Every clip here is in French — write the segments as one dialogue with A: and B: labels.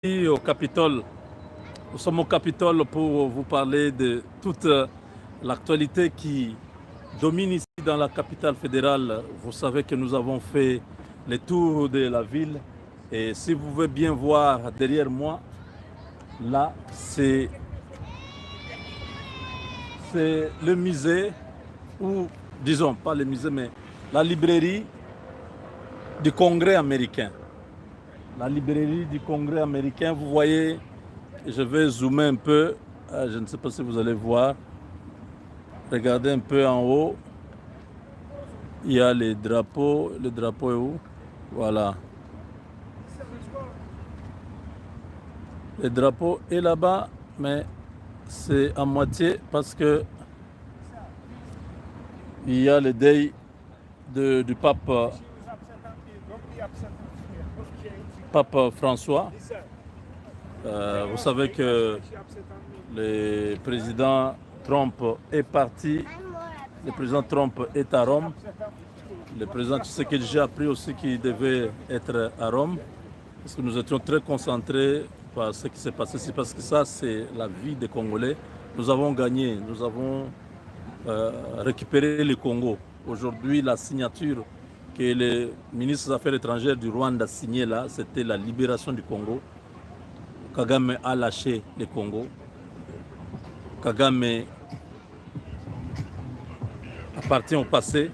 A: Au Capitole. Nous sommes au Capitole pour vous parler de toute l'actualité qui domine ici dans la capitale fédérale. Vous savez que nous avons fait le tour de la ville et si vous pouvez bien voir derrière moi, là, c'est le musée ou, disons, pas le musée, mais la librairie du Congrès américain. La librairie du Congrès américain, vous voyez, je vais zoomer un peu, je ne sais pas si vous allez voir. Regardez un peu en haut, il y a les drapeaux. Le drapeau est où? Voilà. Le drapeau est là-bas, mais c'est à moitié parce que il y a le deuil du pape François. Vous savez que le président Trump est parti, le président Trump est à Rome. Le président Tshisekedi, j'ai appris aussi qu'il devait être à Rome, parce que nous étions très concentrés par ce qui s'est passé ici, parce que ça, c'est la vie des Congolais. Nous avons gagné, nous avons récupéré le Congo. Aujourd'hui, la signature que le ministre des Affaires étrangères du Rwanda a signée là, c'était la libération du Congo. Kagame a lâché le Congo. Kagame appartient au passé.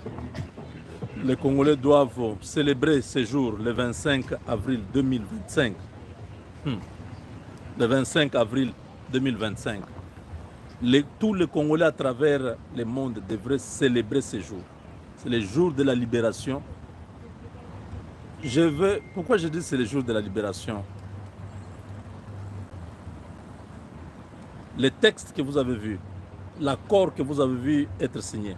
A: Les Congolais doivent célébrer ce jour le 25 avril 2025. Le 25 avril 2025. Tous les Congolais à travers le monde devraient célébrer ce jour. C'est le jour de la libération. Pourquoi je dis que c'est le jour de la libération? Les textes que vous avez vus, l'accord que vous avez vu être signé,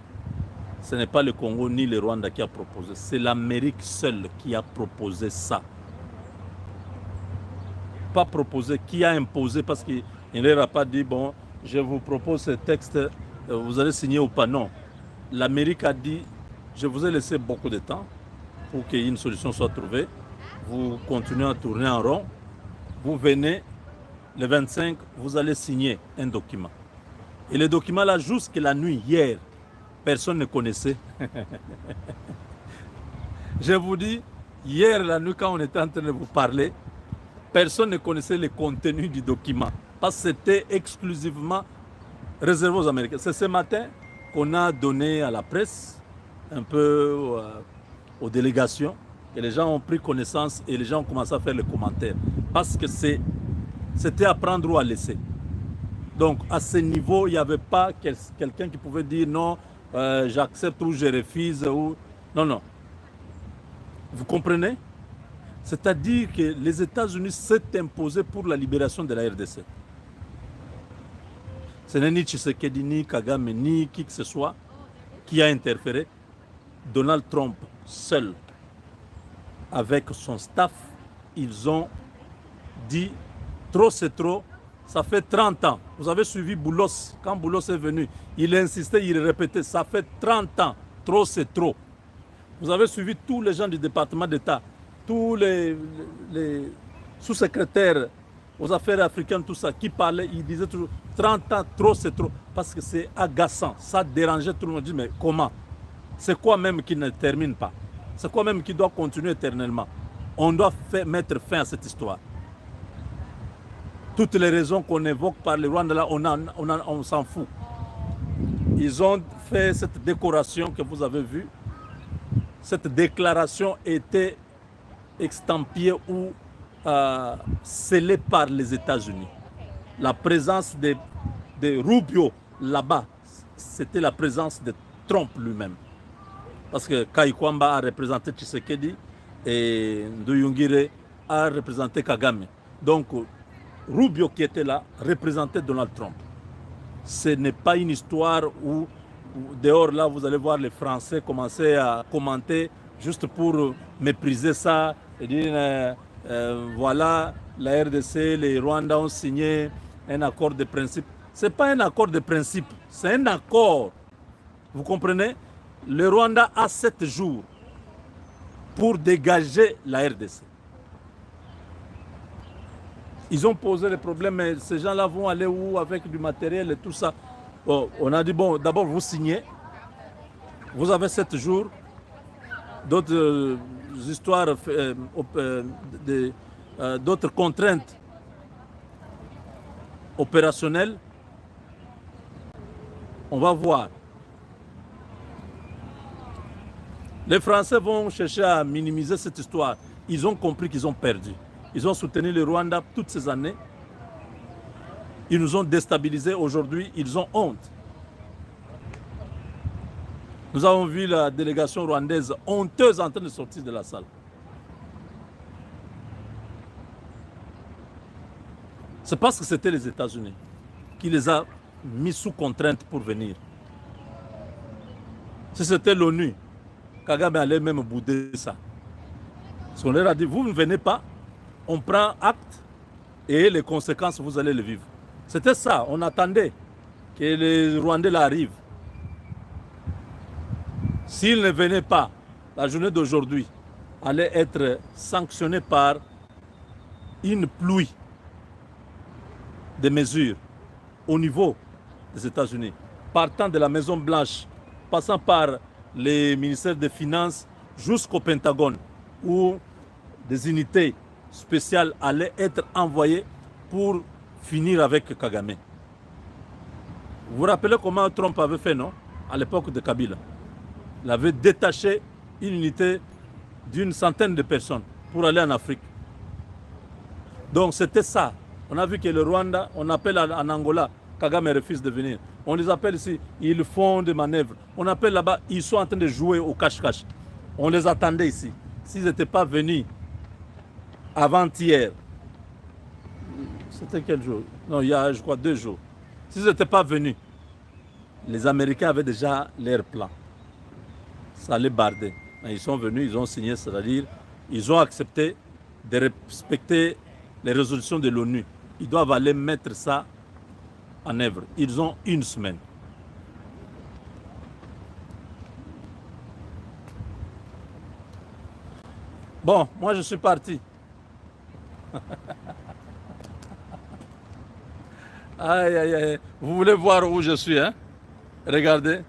A: ce n'est pas le Congo ni le Rwanda qui a proposé, c'est l'Amérique seule qui a proposé ça. Pas proposé, qui a imposé, parce qu'il ne leur a pas dit, bon, je vous propose ce texte, vous allez signer ou pas. Non. L'Amérique a dit, je vous ai laissé beaucoup de temps pour qu'une solution soit trouvée. Vous continuez à tourner en rond, vous venez, le 25, vous allez signer un document. Et le document là, jusqu'à la nuit, hier, personne ne connaissait. Je vous dis, hier la nuit, quand on était en train de vous parler, personne ne connaissait le contenu du document. Parce que c'était exclusivement réservé aux Américains. C'est ce matin qu'on a donné à la presse, un peu aux délégations, que les gens ont pris connaissance et les gens ont commencé à faire les commentaires. Parce que c'était à prendre ou à laisser. Donc à ce niveau, il n'y avait pas quelqu'un qui pouvait dire non, j'accepte ou je refuse. Ou... Non, non. Vous comprenez? C'est-à-dire que les États-Unis s'est imposé pour la libération de la RDC. Ce n'est ni Tshisekedi, ni Kagame, ni qui que ce soit qui a interféré. Donald Trump seul, avec son staff, ils ont dit trop c'est trop, ça fait 30 ans. Vous avez suivi Boulos, quand Boulos est venu, il insistait, il répétait, ça fait 30 ans, trop c'est trop. Vous avez suivi tous les gens du département d'État, tous les sous-secrétaires aux affaires africaines, tout ça, qui parlaient, ils disaient toujours 30 ans, trop c'est trop, parce que c'est agaçant, ça dérangeait tout le monde. On dit, mais comment? C'est quoi même qui ne termine pas? C'est quoi même qui doit continuer éternellement? On doit mettre fin à cette histoire. Toutes les raisons qu'on évoque par les Rwandais, on s'en fout. Ils ont fait cette décoration que vous avez vue. Cette déclaration était extampiée ou scellée par les États-Unis. La présence de Rubio là-bas, c'était la présence de Trump lui-même. Parce que Kaykwamba a représenté Tshisekedi et Nduyungire a représenté Kagame. Donc, Rubio qui était là représentait Donald Trump. Ce n'est pas une histoire où dehors là vous allez voir les Français commencer à commenter juste pour mépriser ça et dire voilà la RDC, les Rwandais ont signé un accord de principe. Ce n'est pas un accord de principe, c'est un accord. Vous comprenez? Le Rwanda a 7 jours pour dégager la RDC. Ils ont posé les problèmes, mais ces gens-là vont aller où avec du matériel et tout ça. Bon, on a dit, bon, d'abord vous signez, vous avez 7 jours, d'autres histoires, d'autres contraintes opérationnelles. On va voir. Les Français vont chercher à minimiser cette histoire. Ils ont compris qu'ils ont perdu. Ils ont soutenu le Rwanda toutes ces années. Ils nous ont déstabilisés. Aujourd'hui, ils ont honte. Nous avons vu la délégation rwandaise honteuse en train de sortir de la salle. C'est parce que c'était les États-Unis qui les a mis sous contrainte pour venir. Si c'était l'ONU, Kagame allait même bouder ça. Parce qu'on leur a dit, vous ne venez pas, on prend acte et les conséquences, vous allez les vivre. C'était ça, on attendait que les Rwandais arrivent. S'ils ne venaient pas, la journée d'aujourd'hui allait être sanctionnée par une pluie de mesures au niveau des États-Unis, partant de la Maison-Blanche, passant par les ministères des Finances jusqu'au Pentagone, où des unités spéciales allaient être envoyées pour finir avec Kagame. Vous vous rappelez comment Trump avait fait, non? À l'époque de Kabila. Il avait détaché une unité d'une centaine de personnes pour aller en Afrique. Donc c'était ça. On a vu que le Rwanda, on appelle en Angola, Kagame refuse de venir. On les appelle ici, ils font des manœuvres. On appelle là-bas, ils sont en train de jouer au cache-cache. On les attendait ici. S'ils n'étaient pas venus avant-hier, c'était quel jour? Non, il y a, je crois, 2 jours. S'ils n'étaient pas venus, les Américains avaient déjà leur plan. Ça allait barder. Ils sont venus, ils ont signé, c'est-à-dire, ils ont accepté de respecter les résolutions de l'ONU. Ils doivent aller mettre ça en œuvre. Ils ont 1 semaine. Bon, moi je suis parti. Aïe, aïe, aïe. Vous voulez voir où je suis, hein? Regardez.